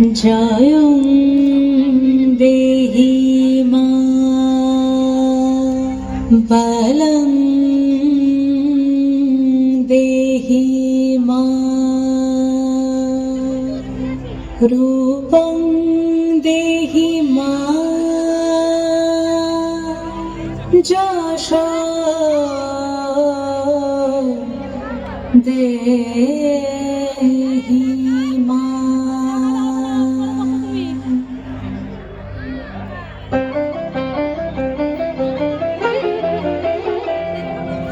জয়ং দেহি মা বলং দেহি মা রূপং দেহি মা যশ দেহি মা।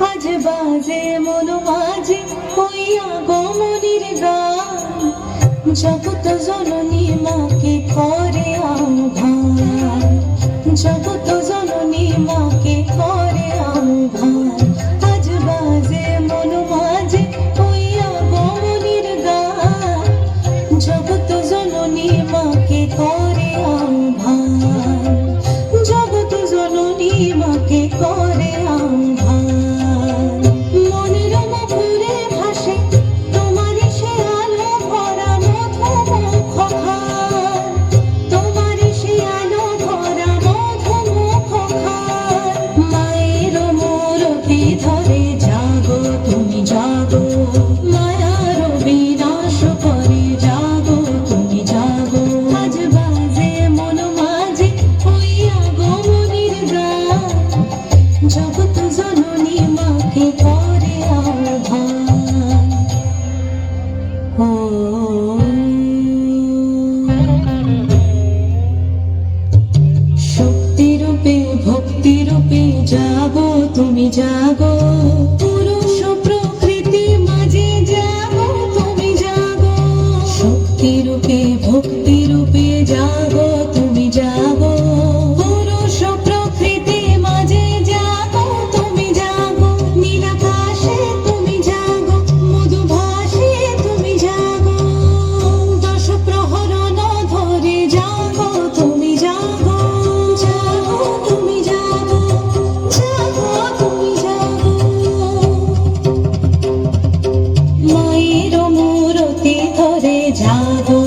আজ বাজে মন মাঝে হইয়া গমনির গান, জগৎ জননী মাকে করে আহ্বান, জগৎ জননী মাকে করে আহ্বান। আজ বাজে মন মাঝে হইয়া গমনির গান, জগৎ জননী মাকে করে আহ্বান, জগৎ জননী মাকে করে আহ্বান। জগৎ জননী মাকে করে আহ্বান। শক্তিরূপে ভক্তিরূপে জাগো তুমি জাগো, পুরুষ প্রকৃতি মাঝে জাগো তুমি জাগো। শক্তিরূপে ভক্তিরূপে জাগো তুমি জাগো, পুরুষ প্রকৃতি মাঝে জাগো তুমি জাগো। নীলাকাশে তুমি জাগো, মধুভাষে তুমি জাগো, দশ প্রহরণ ধরে জাগো তুমি জাগো। জাগো তুমি জাগো, জাগো তুমি জাগো। মায়ের মূরতি ধরে জাগো।